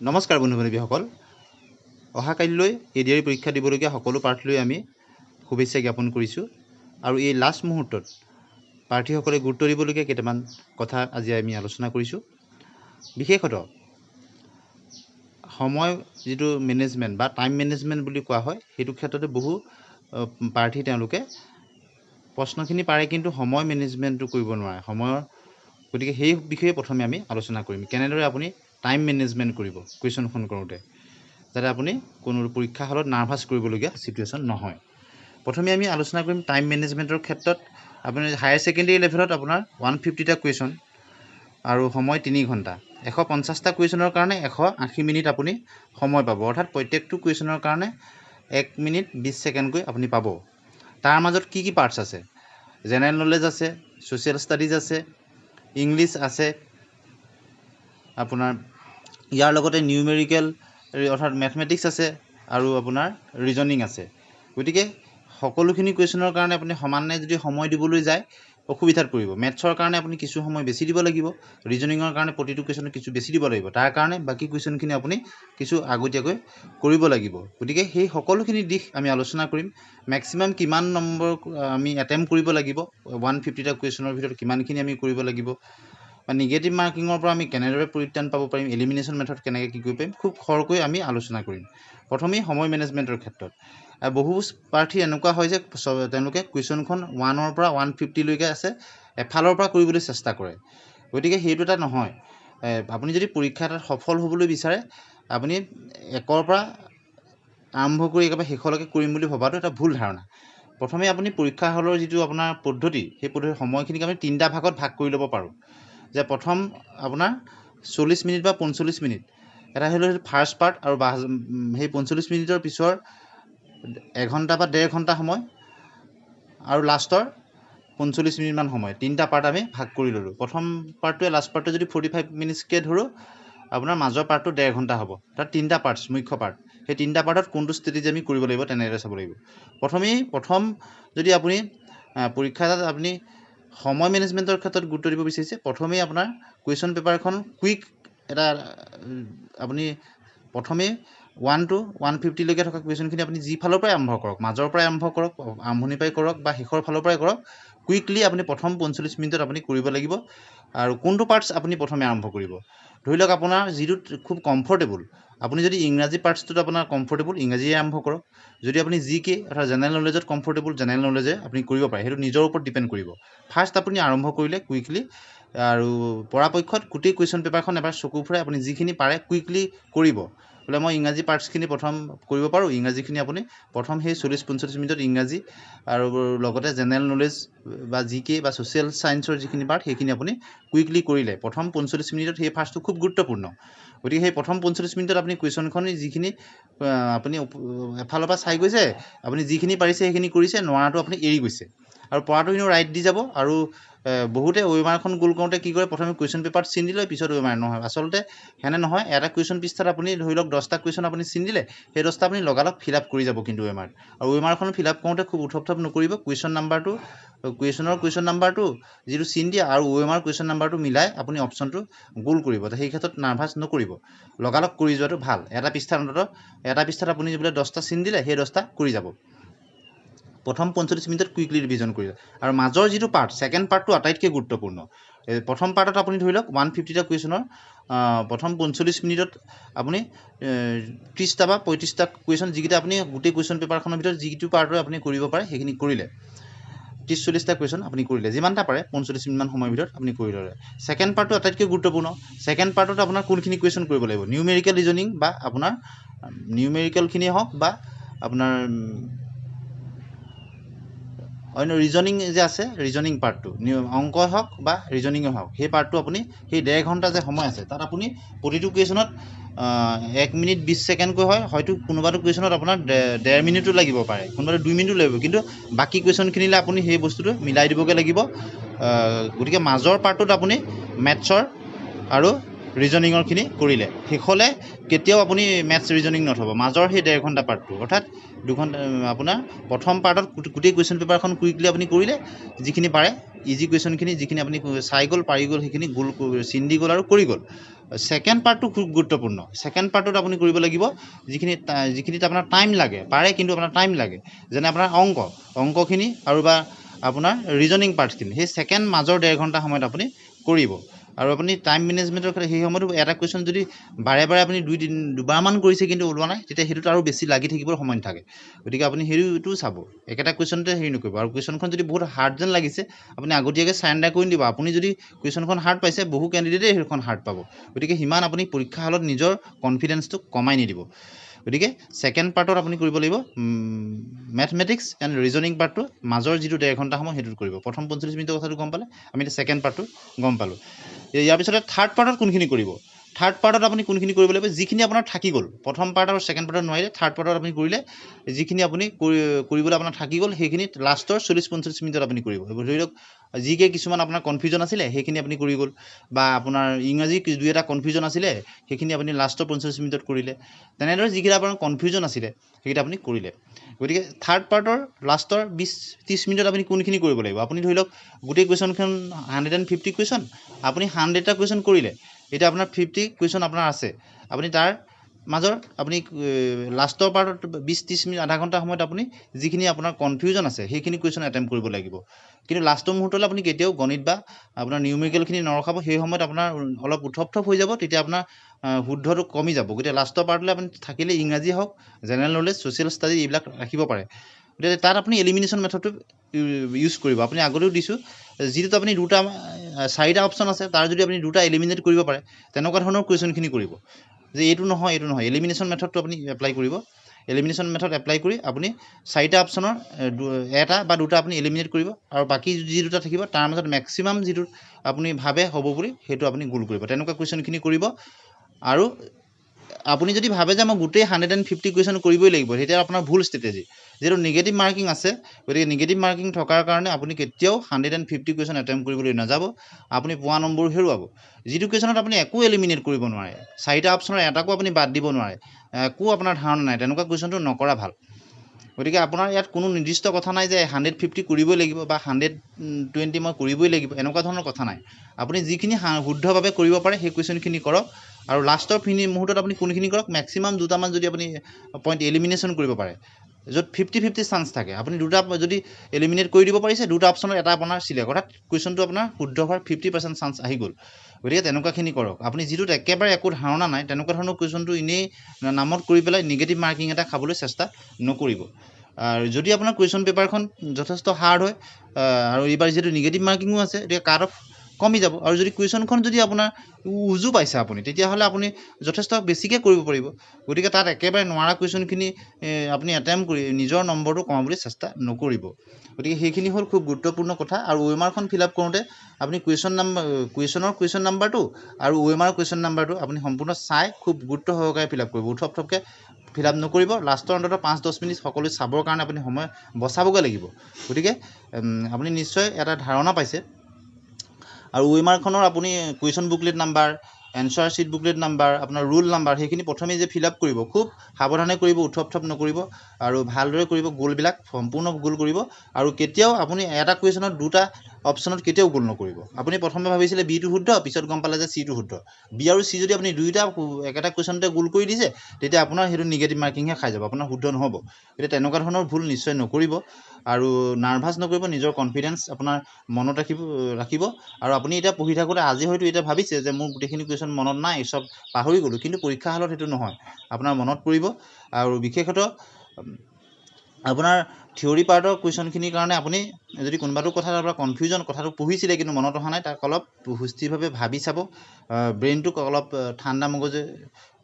নমস্কাৰ বন্ধু বান্ধৱীসকল, অহাকালিলৈ এডিআৰ পৰীক্ষা দিবলগীয়া সকলো প্ৰাৰ্থীলৈ আমি শুভেচ্ছা জ্ঞাপন কৰিছোঁ। আৰু এই লাষ্ট মুহূৰ্তত প্ৰাৰ্থীসকলে গুৰুত্ব দিবলগীয়া কেইটামান কথা আজি আমি আলোচনা কৰিছোঁ। বিশেষতঃ সময় যিটো মেনেজমেণ্ট বা টাইম মেনেজমেণ্ট বুলি কোৱা হয়, সেইটো ক্ষেত্ৰতে বহু প্ৰাৰ্থী তেওঁলোকে প্ৰশ্নখিনি পাৰে কিন্তু সময় মেনেজমেণ্টটো কৰিব নোৱাৰে সময়ৰ। গতিকে সেই বিষয়ে প্ৰথমে আমি আলোচনা কৰিম, কেনেদৰে আপুনি টাইম মেনেজমেণ্ট কৰিব কুৱেশ্যনখন কৰোঁতে, যাতে আপুনি কোনো পৰীক্ষা হলত নাৰ্ভাছ কৰিবলগীয়া ছিটুৱেশ্যন নহয়। প্ৰথমে আমি আলোচনা কৰিম টাইম মেনেজমেণ্টৰ ক্ষেত্ৰত। আপুনি হায়াৰ ছেকেণ্ডেৰী লেভেলত আপোনাৰ 150টা কুৱেশ্যন আৰু সময় 3 ঘণ্টা। 150টা কুৱেশ্যনৰ কাৰণে 180 মিনিট আপুনি সময় পাব, অৰ্থাৎ প্ৰত্যেকটো কুৱেশ্যনৰ কাৰণে 1 মিনিট 20 ছেকেণ্ডকৈ আপুনি পাব। তাৰ মাজত কি কি পাৰ্টছ আছে? জেনেৰেল নলেজ আছে, ছ'চিয়েল ষ্টাডিজ আছে, ইংলিছ আছে, আপোনাৰ ইয়াৰ লগতে নিউমেৰিকেল অৰ্থাৎ মেথমেটিক্স আছে আৰু আপোনাৰ ৰিজনিং আছে। গতিকে সকলোখিনি কুৱেশ্যনৰ কাৰণে আপুনি সমানে যদি সময় দিবলৈ যায় অসুবিধাত পৰিব। মেথছৰ কাৰণে আপুনি কিছু সময় বেছি দিব লাগিব, ৰিজনিঙৰ কাৰণে প্ৰতিটো কুৱেশ্যনত কিছু বেছি দিব লাগিব, তাৰ কাৰণে বাকী কুৱেশ্যনখিনি আপুনি কিছু আগতীয়াকৈ কৰিব লাগিব। গতিকে সেই সকলোখিনি দিশ আমি আলোচনা কৰিম। মেক্সিমাম কিমান নম্বৰ আমি এটেম্প কৰিব লাগিব, 150টা কুৱেশ্যনৰ ভিতৰত কিমানখিনি আমি কৰিব লাগিব, বা নিগেটিভ মাৰ্কিঙৰ পৰা আমি কেনেদৰে পৰিত্ৰাণ পাব পাৰিম, এলিমিনেশ্যন মেথড কেনেকৈ কি কৰিব পাৰিম, খুব খৰকৈ আমি আলোচনা কৰিম। প্ৰথমেই সময় মেনেজমেণ্টৰ ক্ষেত্ৰত বহু প্ৰাৰ্থী এনেকুৱা হয় যে তেওঁলোকে কুৱেশ্যনখন 1ৰ পৰা 150লৈকে আছে এফালৰ পৰা কৰিবলৈ চেষ্টা কৰে। গতিকে সেইটো এটা নহয়। আপুনি যদি পৰীক্ষা এটাত সফল হ'বলৈ বিচাৰে, আপুনি 1ৰ পৰা আৰম্ভ কৰি একেবাৰে শেষলৈকে কৰিম বুলি ভবাটো এটা ভুল ধাৰণা। প্ৰথমে আপুনি পৰীক্ষা হলৰ যিটো আপোনাৰ পদ্ধতি, সেই পদ্ধতিৰ সময়খিনিক আমি 3টা ভাগত ভাগ কৰি ল'ব পাৰোঁ। যে প্ৰথম আপোনাৰ 40 মিনিট বা 45 মিনিট এটা হ'ল ফাৰ্ষ্ট পাৰ্ট, আৰু সেই 45 মিনিটৰ পিছৰ 1 ঘণ্টা বা 1.5 ঘণ্টা সময়, আৰু লাষ্টৰ 45 মিনিটমান সময়, 3টা পাৰ্ট আমি ভাগ কৰি ল'লোঁ। প্ৰথম পাৰ্টটোৱে লাষ্ট পাৰ্টটোৱে যদি 45 মিনিটছকৈ ধৰোঁ, আপোনাৰ মাজৰ পাৰ্টটো 1.5 ঘণ্টা হ'ব। তাত 3টা পাৰ্টছ, মুখ্য পাৰ্ট। সেই 3টা পাৰ্টত কোনটো ষ্ট্ৰেটেজি আমি কৰিব লাগিব তেনেদৰে চাব লাগিব। প্ৰথম যদি আপুনি পৰীক্ষা এটাত আপুনি সময় মেনেজমেণ্টৰ ক্ষেত্ৰত গুৰুত্ব দিব বিচাৰিছে, প্ৰথমেই আপোনাৰ কুৱেশ্যন পেপাৰখন কুইক এটা আপুনি প্ৰথমেই 1 to 150লৈকে থকা কুৱেশ্যনখিনি আপুনি যি ফালৰ পৰাই আৰম্ভ কৰক, মাজৰ পৰাই আৰম্ভ কৰক, আৰম্ভণিৰ পৰাই কৰক বা শেষৰ ফালৰ পৰাই কৰক, কুইকলি আপুনি প্ৰথম 45 মিনিটত আপুনি কৰিব লাগিব। আৰু কোনটো পাৰ্টছ আপুনি প্ৰথমে আৰম্ভ কৰিব? ধৰি লওক আপোনাৰ যিটোত খুব কমফৰ্টেবল, আপুনি যদি ইংৰাজী পাৰ্টছটোত আপোনাৰ কমফৰ্টেবল, ইংৰাজীয়ে আৰম্ভ কৰক। যদি আপুনি জিকে অৰ্থাৎ জেনেৰেল নলেজত কমফৰ্টেবল, জেনেৰেল নলেজে আপুনি কৰিব পাৰে, সেইটো নিজৰ ওপৰত ডিপেণ্ড কৰিব। ফাৰ্ষ্ট আপুনি আৰম্ভ কৰিলে কুইকলি, আৰু পৰাপক্ষত গোটেই কুৱেশ্যন পেপাৰখন এবাৰ চকু ফুৰাই আপুনি যিখিনি পাৰে কুইকলি কৰিব। বোলে মই ইংৰাজী পাৰ্টছখিনি প্ৰথম কৰিব পাৰোঁ, ইংৰাজীখিনি আপুনি প্ৰথম সেই 40-45 মিনিটত ইংৰাজী আৰু লগতে জেনেৰেল নলেজ বা জিকে বা ছ'চিয়েল ছায়েন্সৰ যিখিনি পাৰ্ট সেইখিনি আপুনি কুইকলি কৰিলে প্ৰথম 45 মিনিটত। সেই ফাৰ্ষ্টটো খুব গুৰুত্বপূৰ্ণ। গতিকে সেই প্ৰথম 45 মিনিটত আপুনি কুৱেশ্যনখন যিখিনি আপুনি এফালৰ পৰা চাই গৈছে, আপুনি যিখিনি পাৰিছে সেইখিনি কৰিছে, নোৱাৰাটো আপুনি এৰি গৈছে, আৰু পৰাটো এনেও ৰাইট দি যাব। আৰু বহুতে OMRখন গোল কৰোঁতে কি কৰে, প্ৰথমে কুৱেশ্যন পেপাৰত চিন দিলে, পিছত OMR নহয়। আচলতে সেনে নহয়। এটা কুৱেশ্যন পৃষ্ঠাত আপুনি ধৰি লওক 10টা কুৱেশ্যন আপুনি চিন দিলে, সেই 10টা আপুনি লগালগ ফিল আপ কৰি যাব কিন্তু OMRত। আৰু OMRখন ফিল আপ কৰোঁতে খুব উথপ নকৰিব। কুৱেশ্যন নাম্বাৰটো যিটো চিন দিয়ে আৰু OMR কুৱেশ্যন নাম্বাৰটো মিলাই আপুনি অপশ্যনটো গোল কৰিব। সেই ক্ষেত্ৰত নাৰ্ভাছ নকৰিব, লগালগ কৰি যোৱাটো ভাল। এটা পৃষ্ঠাত আপুনি বোলে 10টা চিন দিলে, সেই 10টা কৰি যাব। প্ৰথম 45 মিনিটত কুইকলি ৰিভিজন কৰিলে। আৰু মাজৰ যিটো পাৰ্ট, ছেকেণ্ড পাৰ্টটো আটাইতকৈ গুৰুত্বপূৰ্ণ। প্ৰথম পাৰ্টত আপুনি ধৰি লওক 150টা কুৱেশ্যনৰ প্ৰথম 45 মিনিটত আপুনি 30টা বা 35টা কুৱেশ্যন, যিকেইটা আপুনি গোটেই কুৱেশ্যন পেপাৰখনৰ ভিতৰত যিটো পাৰ্টৰ আপুনি কৰিব পাৰে সেইখিনি কৰিলে। 30-40টা কুৱেশ্যন আপুনি কৰিলে, যিমানটা পাৰে 45 মিনিটমান সময়ৰ ভিতৰত আপুনি কৰি ল'লে। ছেকেণ্ড পাৰ্টটো আটাইতকৈ গুৰুত্বপূৰ্ণ। ছেকেণ্ড পাৰ্টত আপোনাৰ কোনখিনি কুৱেশ্যন কৰিব লাগিব? নিউমেৰিকেল ৰিজনিং বা আপোনাৰ নিউমেৰিকেলখিনিয়ে হওক বা আপোনাৰ অন্য ৰিজনিং যে আছে, ৰিজনিং পাৰ্টটো অংকই হওক বা ৰিজনিঙে হওক, সেই পাৰ্টটো আপুনি সেই 1.5 ঘণ্টা যে সময় আছে, তাত আপুনি প্ৰতিটো কুৱেশ্যনত 1 মিনিট 20 ছেকেণ্ডকৈ হয়, হয়তো কোনোবাটো কুৱেশ্যনত আপোনাৰ 1.5 মিনিটো লাগিব পাৰে, কোনোবাটো 2 মিনিটো লাগিব, কিন্তু বাকী কুৱেশ্যনখিনিলে আপুনি সেই বস্তুটো মিলাই দিবগৈ লাগিব। গতিকে মাজৰ পাৰ্টটোত আপুনি মেথছৰ আৰু ৰিজনিঙৰখিনি কৰিলে, শেষলৈ কেতিয়াও আপুনি মেথছ ৰিজনিং নথব। মাজৰ সেই 1.5 ঘণ্টা পাৰ্টটো, অৰ্থাৎ 2 ঘণ্টা আপোনাৰ প্ৰথম পাৰ্টত গোটেই কুৱেশ্যন পেপাৰখন কুইকলি আপুনি কৰিলে, যিখিনি পাৰে ইজি কুৱেশ্যনখিনি যিখিনি আপুনি চাই গ'ল পাৰি গ'ল সেইখিনি গোল চিন দি গ'ল আৰু কৰি গ'ল ছেকেণ্ড পাৰ্টটো খুব গুৰুত্বপূৰ্ণ ছেকেণ্ড পাৰ্টত আপুনি কৰিব লাগিব যিখিনিত আপোনাৰ টাইম লাগে পাৰে কিন্তু আপোনাৰ টাইম লাগে যেনে আপোনাৰ অংকখিনি আৰু বা আপোনাৰ ৰিজনিং পাৰ্টখিনি সেই ছেকেণ্ড মাজৰ 1.5 ঘণ্টা সময়ত আপুনি কৰিব আৰু আপুনি টাইম মেনেজমেণ্টৰ ক্ষেত্ৰত সেই সময়ত এটা কুৱেশ্যন যদি বাৰে বাৰে আপুনি দুবাৰমান কৰিছে কিন্তু ওলোৱা নাই তেতিয়া সেইটোত আৰু বেছি লাগি থাকিবৰ সময় নাথাকে গতিকে আপুনি সেইটোও চাব একেটা কুৱেশ্যনতে হেৰি নকৰিব আৰু কুৱেশ্যনখন যদি বহুত হাৰ্ড যেন লাগিছে আপুনি আগতীয়াকৈ চাৰেণ্ডাৰ কৰি দিব আপুনি যদি কুৱেশ্যনখন হাৰ্ড পাইছে বহু কেণ্ডিডেটেই সেইখন হাৰ্ড পাব গতিকে সিমান আপুনি পৰীক্ষা হলত নিজৰ কনফিডেন্সটো কমাই নিদিব গতিকে ছেকেণ্ড পাৰ্টত আপুনি কৰিব লাগিব মেথমেটিক্স এণ্ড ৰিজনিং পাৰ্টটো মাজৰ যিটো 1.5 ঘণ্টা সময় সেইটোত কৰিব প্ৰথম 45 মিনিটৰ কথাটো গম পালে আমি এতিয়া ছেকেণ্ড পাৰ্টটো গম পালোঁ ইয়াৰ পিছতে থাৰ্ড পাৰ্টত কোনখিনি কৰিব থাৰ্ড পাৰ্টত আপুনি কোনখিনি কৰিব লাগিব যিখিনি আপোনাৰ থাকি গ'ল প্ৰথম পাৰ্ট আৰু ছেকেণ্ড পাৰ্টত নোৱাৰিলে থাৰ্ড পাৰ্টত আপুনি কৰিলে যিখিনি আপুনি কৰিবলৈ আপোনাৰ থাকি গ'ল সেইখিনি লাষ্টৰ 40-45 মিনিটত আপুনি কৰিব ধৰি লওক যিকে কিছুমান আপোনাৰ কনফিউজন আছিলে সেইখিনি আপুনি কৰি গ'ল বা আপোনাৰ ইংৰাজী দুই এটা কনফিউজন আছিলে সেইখিনি আপুনি লাষ্টৰ 45 মিনিটত কৰিলে তেনেদৰে যিকেইটা আপোনাৰ কনফিউজন আছিলে সেইকেইটা আপুনি কৰিলে গতিকে থাৰ্ড পাৰ্টৰ লাষ্টৰ 20-30 মিনিটত আপুনি কোনখিনি কৰিব লাগিব আপুনি ধৰি লওক গোটেই কুৱেশ্যনখন 150 কুৱেশ্যন আপুনি 100টা কুৱেশ্যন কৰিলে এতিয়া আপোনাৰ 50 কুৱেশ্যন আপোনাৰ আছে আপুনি তাৰ মাজৰ আপুনি লাষ্টৰ পাৰ্টত 20-30 মিনিট আধা ঘণ্টা সময়ত আপুনি যিখিনি আপোনাৰ কনফিউজন আছে সেইখিনি কুৱেশ্যন এটেম্প কৰিব লাগিব কিন্তু লাষ্টৰ মুহূৰ্তলৈ আপুনি কেতিয়াও গণিত বা আপোনাৰ নিউমেৰিকেলখিনি নৰখাব সেই সময়ত আপোনাৰ অলপ উথপ হৈ যাব তেতিয়া আপোনাৰ শুদ্ধটো কমি যাব গতিকে লাষ্টৰ পাৰ্টলৈ আপুনি থাকিলে ইংৰাজী হওক জেনেৰেল নলেজ ছ'চিয়েল ষ্টাডি এইবিলাক ৰাখিব পাৰে গতিকে তাত আপুনি এলিমিনেশ্যন মেথডটো ইউজ কৰিব আপুনি আগতেও দিছোঁ যিটোত আপুনি 4টা অপশ্যন আছে তাৰ যদি আপুনি 2টা এলিমিনেট কৰিব পাৰে তেনেকুৱা ধৰণৰ কুৱেশ্যনখিনি কৰিব যে এইটো নহয় এলিমিনেশ্যন মেথডটো আপুনি এপ্লাই কৰিব এলিমিনেশ্যন মেথড এপ্লাই কৰি আপুনি 4টা অপশ্যনৰ এটা বা 2টা আপুনি এলিমিনেট কৰিব আৰু বাকী যি 2টা থাকিব তাৰ মাজত মেক্সিমাম যিটো আপুনি ভাবে হ'ব বুলি সেইটো আপুনি গোল কৰিব তেনেকুৱা কুৱেশ্যনখিনি কৰিব আৰু আপুনি যদি ভাবে যে মই গোটেই 150 কুৱেশ্যন কৰিবই লাগিব তেতিয়া আপোনাৰ ভুল ষ্ট্ৰেটেজি যিহেতু নিগেটিভ মাৰ্কিং আছে গতিকে নিগেটিভ মাৰ্কিং থকাৰ কাৰণে আপুনি কেতিয়াও 150 কুৱেশ্যন এটেম্প কৰিবলৈ নাযাব আপুনি পোৱা নম্বৰ হেৰুৱাব যিটো কুৱেশ্যনত আপুনি একো এলিমিনেট কৰিব নোৱাৰে 4টা অপশ্যনৰ এটাকো আপুনি বাদ দিব নোৱাৰে একো আপোনাৰ ধাৰণা নাই তেনেকুৱা কুৱেশ্যনটো নকৰা ভাল গতিকে আপোনাৰ ইয়াত কোনো নিৰ্দিষ্ট কথা নাই যে 150 কৰিবই লাগিব বা 120 মই কৰিবই লাগিব এনেকুৱা ধৰণৰ কথা নাই আপুনি যিখিনি শুদ্ধভাৱে কৰিব পাৰে সেই কুৱেশ্যনখিনি কৰক আৰু লাষ্টৰ মুহূৰ্তত আপুনি কোনখিনি কৰক মেক্সিমাম 2টামান যদি আপুনি পইণ্ট এলিমিনেশ্যন কৰিব পাৰে য'ত 50-50 চান্স থাকে আপুনি 2টা যদি এলিমিনেট কৰি দিব পাৰিছে 2টা অপশ্যনত এটা আপোনাৰ চিলেক্ট অৰ্থাৎ কুৱেশ্যনটো আপোনাৰ শুদ্ধ হোৱাৰ 50% চান্স আহি গ'ল গতিকে তেনেকুৱাখিনি কৰক আপুনি যিটোত একেবাৰে একো ধাৰণা নাই তেনেকুৱা ধৰণৰ কুৱেশ্যনটো এনেই নামত কৰি পেলাই নিগেটিভ মাৰ্কিং এটা খাবলৈ চেষ্টা নকৰিব আৰু যদি আপোনাৰ কুৱেশ্যন পেপাৰখন যথেষ্ট হাৰ্ড হয় আৰু এইবাৰ যিহেতু নিগেটিভ মাৰ্কিঙো আছে গতিকে কাট অফ কমি যাব আৰু যদি কুৱেশ্যনখন যদি আপোনাৰ উজু পাইছে আপুনি তেতিয়াহ'লে আপুনি যথেষ্ট বেছিকৈ কৰিব পাৰিব গতিকে তাত একেবাৰে নোৱাৰা কুৱেশ্যনখিনি আপুনি এটেম্প কৰি নিজৰ নম্বৰটো কমাবলৈ চেষ্টা নকৰিব গতিকে সেইখিনি হ'ল খুব গুৰুত্বপূৰ্ণ কথা আৰু OMRখন ফিল আপ কৰোঁতে আপুনি কুৱেশ্যনৰ নাম্বাৰটো আৰু OMR কুৱেশ্যন নাম্বাৰটো আপুনি সম্পূৰ্ণ চাই খুব গুৰুত্ব সহকাৰে ফিল আপ কৰিব উথপকৈ ফিল আপ নকৰিব লাষ্টৰ অন্ততঃ 5-10 মিনিট সকলো চাবৰ কাৰণে আপুনি সময় বচাবগৈ লাগিব গতিকে আপুনি নিশ্চয় এটা ধাৰণা পাইছে আৰু OMRখনৰ আপুনি question booklet number answer sheet booklet number আপোনাৰ ৰুল নাম্বাৰ সেইখিনি প্ৰথমে যে ফিল আপ কৰিব খুব সাৱধানে কৰিব উথপ নকৰিব আৰু ভালদৰে কৰিব গোলবিলাক সম্পূৰ্ণ গোল কৰিব আৰু কেতিয়াও আপুনি এটা কুৱেশ্যনত 2টা অপশ্যনত কেতিয়াও গোল নকৰিব আপুনি প্ৰথমে ভাবিছিলে বিটো শুদ্ধ পিছত গম পালে যে চিটো শুদ্ধ বি আৰু চি যদি আপুনি 2টা একেটা কুৱেশ্যনতে গোল কৰি দিছে তেতিয়া আপোনাৰ সেইটো নিগেটিভ মাৰ্কিংহে খাই যাব আপোনাৰ শুদ্ধ নহ'ব গতিকে তেনেকুৱা ধৰণৰ ভুল নিশ্চয় নকৰিব আৰু নাৰ্ভাছ নকৰিব নিজৰ কনফিডেন্স আপোনাৰ মনত ৰাখিব আৰু আপুনি এতিয়া পঢ়ি থাকোঁতে আজি হয়তো এতিয়া ভাবিছে যে মোৰ গোটেইখিনি কুৱেশ্যন মনত নাই চব পাহৰি গ'লোঁ কিন্তু পৰীক্ষা হলত সেইটো নহয় আপোনাৰ মনত পৰিব আৰু বিশেষতঃ আপোনাৰ থিয়ৰী পাৰ্টৰ কুৱেশ্যনখিনিৰ কাৰণে আপুনি যদি কোনোবাটো কথাত আপোনাৰ কনফিউজন কথাটো পঢ়িছিলে কিন্তু মনত অহা নাই তাক অলপ সুস্থিৰভাৱে ভাবি চাব ব্ৰেইনটোক অলপ ঠাণ্ডা মগজে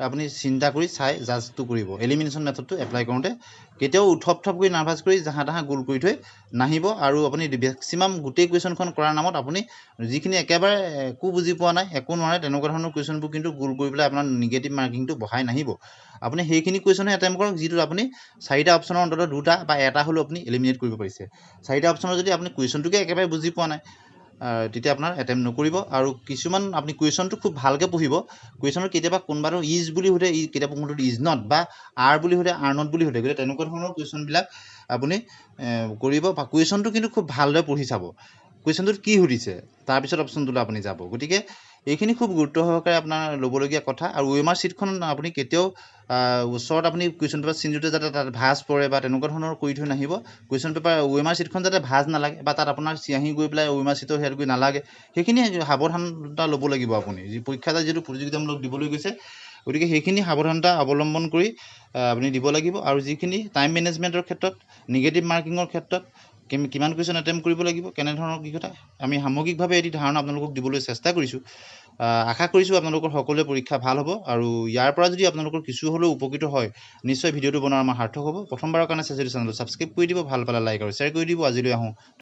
আপুনি চিন্তা কৰি চাই জাজটো কৰিব এলিমিনেশ্যন মেথডটো এপ্লাই কৰোঁতে কেতিয়াও উথপ কৰি নাৰ্ভাছ কৰি জাহা তাহা গোল কৰি থৈ নাহিব আৰু আপুনি মেক্সিমাম গোটেই কুৱেশ্যনখন কৰাৰ নামত আপুনি যিখিনি একেবাৰে একো বুজি পোৱা নাই একো নোৱাৰে তেনেকুৱা ধৰণৰ কুৱেশ্যনবোৰ কিন্তু গোল কৰি পেলাই আপোনাৰ নিগেটিভ মাৰ্কিংটো বঢ়াই নাহিব আপুনি সেইখিনি কুৱেশ্যনহে এটেম্প কৰক যিটোত আপুনি 4টা অপশ্যনৰ অন্ততঃ 2টা বা এটা হ'লেও আপুনি এলিমিনেট কৰিব পাৰিছে 4টা অপশ্যনৰ যদি আপুনি কুৱেশ্যনটোকে একেবাৰে বুজি পোৱা নাই তেতিয়া আপোনাৰ এটেম্প নকৰিব আৰু কিছুমান আপুনি কুৱেশ্যনটো খুব ভালকৈ পঢ়িব কুৱেশ্যনত কেতিয়াবা কোনোবাটো ইজ বুলি সোধে কেতিয়াবা কোনোবাটো ইজ নট বা আৰ বুলি সোধে আৰ নট বুলি সোধে গতিকে তেনেকুৱা ধৰণৰ কুৱেশ্যনবিলাক আপুনি কৰিব বা কুৱেশ্যনটো কিন্তু খুব ভালদৰে পঢ়ি চাব কুৱেশ্যনটোত কি সুধিছে তাৰপিছত অপশ্যনটোলৈ আপুনি যাব। গতিকে এইখিনি খুব গুৰুত্ব সহকাৰে আপোনাৰ ল'বলগীয়া কথা। আৰু OMR শ্বীটখন আপুনি কেতিয়াও ওচৰত আপুনি কুৱেশ্যন পেপাৰ চিনটোতে যাতে তাত ভাঁজ পৰে বা তেনেকুৱা ধৰণৰ কৰি থৈ নাহিব। কুৱেশ্যন পেপাৰ OMR শ্বীটখন যাতে ভাঁজ নালাগে বা তাত আপোনাৰ চিয়াঁহী গৈ পেলাই OMR শ্বীটৰ হেৰিত গৈ নালাগে, সেইখিনি সাৱধানতা ল'ব লাগিব আপুনি। যি পৰীক্ষা যিহেতু প্ৰতিযোগিতামূলক দিবলৈ গৈছে, গতিকে সেইখিনি সাৱধানতা অৱলম্বন কৰি আপুনি দিব লাগিব। আৰু যিখিনি টাইম মেনেজমেণ্টৰ ক্ষেত্ৰত, নিগেটিভ মাৰ্কিঙৰ ক্ষেত্ৰত কিমান কুৱেশ্যন এটেম্প কৰিব লাগিব, কেনেধৰণৰ কি কথা, আমি সামগ্ৰিকভাৱে এটি ধাৰণা আপোনালোকক দিবলৈ চেষ্টা কৰিছোঁ। আশা কৰিছোঁ আপোনালোকৰ সকলোৰে পৰীক্ষা ভাল হ'ব। আৰু ইয়াৰ পৰা যদি আপোনালোকৰ কিছু হ'লেও উপকৃত হয়, নিশ্চয় ভিডিঅ'টো বনোৱাৰ আমাৰ সাৰ্থক হ'ব। প্ৰথমবাৰৰ কাৰণে যদি চেনেলটো ছাবস্ক্ৰাইব কৰি দিব, ভাল পালে লাইক আৰু শ্বেয়াৰ কৰি দিব। আজিলৈ আহোঁ।